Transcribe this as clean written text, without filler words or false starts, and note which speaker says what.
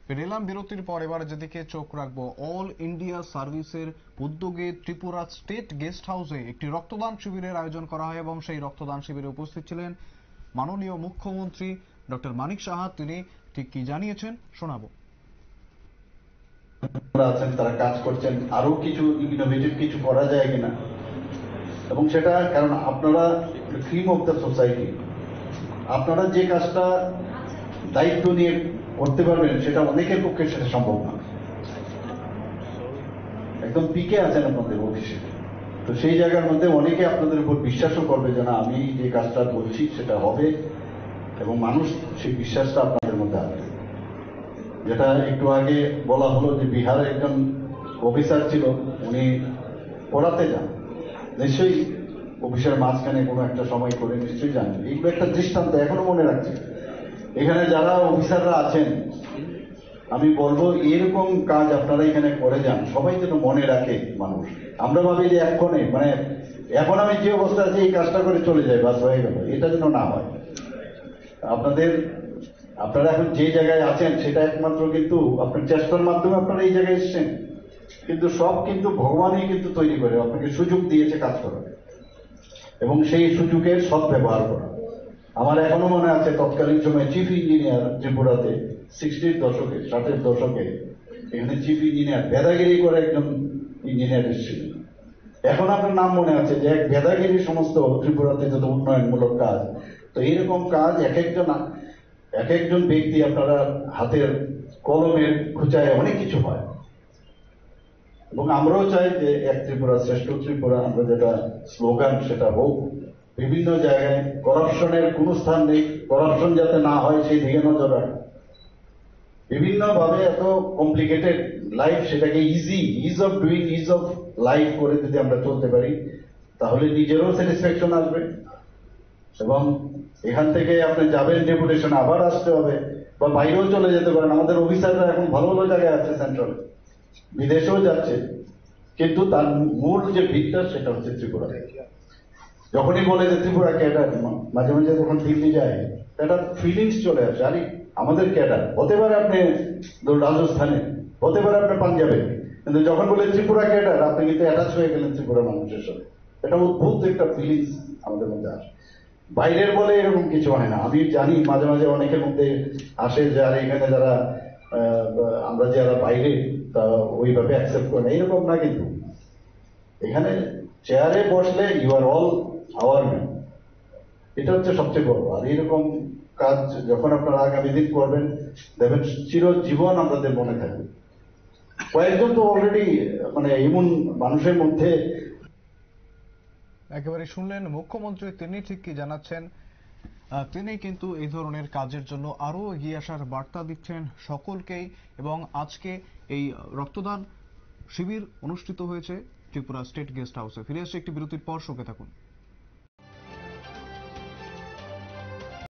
Speaker 1: পেলাম বিরতির পর এবার যেদিকে চোখ রাখবো, অল ইন্ডিয়া সার্ভিসের উদ্যোগে ত্রিপুরা স্টেট গেস্ট হাউসে একটি রক্তদান শিবিরের আয়োজন করা হয় এবং সেই রক্তদান শিবিরে উপস্থিত ছিলেন মাননীয় মুখ্যমন্ত্রী ডক্টর মানিক সাহা। তিনি ঠিক কি জানিয়েছেন শোনাবো।
Speaker 2: আছেন তারা কাজ করছেন, আরো কিছু ইনোভেটিভ কিছু করা যায় কিনা, এবং সেটা কারণ আপনারা ক্রিম অফ দ্য সোসাইটি, আপনারা যে কাজটা দায়িত্ব নিয়ে করতে পারবেন সেটা অনেকের পক্ষে সেটা সম্ভব না। একদম পিকে আছেন আপনাদের অফিসে, তো সেই জায়গার মধ্যে অনেকে আপনাদের উপর বিশ্বাসও করবে যে না আমি যে কাজটা বলছি সেটা হবে, এবং মানুষ সেই বিশ্বাসটা আপনাদের মধ্যে আসবে। যেটা একটু আগে বলা হলো যে বিহারে একজন অফিসার ছিল, উনি পড়াতে যান, নিশ্চয়ই অফিসের মাঝখানে কোনো একটা সময় করে নিশ্চয়ই জানেন, এইগুলো একটা দৃষ্টান্ত এখনো মনে রাখছে। এখানে যারা অফিসাররা আছেন আমি বলবো এরকম কাজ আপনারা এখানে করে যান, সবাই যেন মনে রাখে মানুষ। আমরা ভাবি যে এক্ষণে মানে এখন আমি যে অবস্থা আছে এই কাজটা করে চলে যায়, বাস হয়ে গেল, এটা যেন না হয়। আপনারা এখন যে জায়গায় আছেন সেটা একমাত্র কিন্তু আপনার চেষ্টার মাধ্যমে আপনারা এই জায়গায় এসছেন, কিন্তু সব কিন্তু ভগবানই কিন্তু তৈরি করে আপনাকে সুযোগ দিয়েছে কাজ করার, এবং সেই সুযোগের সৎ ব্যবহার করা। আমার এখনো মনে আছে তৎকালীন সময় চিফ ইঞ্জিনিয়ার ত্রিপুরাতে 60-র দশকে 60-এর দশকে এখানে চিফ ইঞ্জিনিয়ার বেদাগিরি করে একজন ইঞ্জিনিয়ার এসেছিল। এখন আপনার নাম মনে আছে যে এক বেদাগিরি সমস্ত ত্রিপুরাতে যত উন্নয়নমূলক কাজ, তো এইরকম কাজ এক একজন ব্যক্তি আপনারা হাতের কলমের খুঁচায় অনেক কিছু হয়। এবং আমরাও চাই যে এক ত্রিপুরা শ্রেষ্ঠ ত্রিপুরা, আমরা যেটা স্লোগান সেটা হোক। বিভিন্ন জায়গায় করাপশনের কোনো স্থান নেই, করাপশন যাতে না হয় সেই দিকে নজর রাখা। বিভিন্ন ভাবে এত কমপ্লিকেটেড লাইফ সেটাকে is of doing, is of life করে যদি আমরা চলতে পারি তাহলে নিজেরও স্যাটিসফ্যাকশন আসবে, এবং এখান থেকে আপনি যাবেন ডেপুটেশন আবার আসতে হবে বা বাইরেও চলে যেতে পারেন। আমাদের অফিসাররা এখন ভালো ভালো জায়গায় আছে, সেন্ট্রাল বিদেশেও যাচ্ছে, কিন্তু তার মূল যে ভিতটা সেটা হচ্ছে ত্রিপুরা। যখনই বলে যে ত্রিপুরা ক্যাডার, মাঝে মাঝে যখন দিল্লি যায় একটা ফিলিংস চলে আসে, আরে আমাদের ক্যাডার হতে পারে আপনি রাজস্থানে, হতে পারে আপনি পাঞ্জাবে, কিন্তু যখন বলে ত্রিপুরা ক্যাডার আপনি কিন্তু অ্যাটাচ হয়ে গেলেন ত্রিপুরা মানুষের সাথে। এটা অদ্ভুত একটা ফিলিংস আমাদের মধ্যে আসে। বাইরের বলে এরকম কিছু হয় না। আমি জানি মাঝে মাঝে অনেকের মধ্যে আসে যে আর এখানে যারা আমরা যারা বাইরে তা ওইভাবে অ্যাকসেপ্ট করে না, এরকম না। কিন্তু এখানে চেয়ারে বসলে you are all our man, এটা হচ্ছে সবচেয়ে বড়। আর এরকম কাজ যখন আপনারা আগামী দিন করবেন দেখবেন চিরজীবন আমাদের মনে থাকবে। কয়েকজন তো অলরেডি মানে এমন মানুষের মধ্যে
Speaker 1: একেবারে শুনলেন মুখ্যমন্ত্রী, তিনি ঠিক কি জানাচ্ছেন। তিনি কিন্তু এই ধরনের কাজের জন্য আরো এগিয়ে আসার বার্তা দিচ্ছেন সকলকেই। এবং আজকে এই রক্তদান শিবির অনুষ্ঠিত হয়েছে ত্রিপুরা স্টেট গেস্ট হাউসে। ফিরে আসছে একটি বিরতির পর, সঙ্গে থাকুন।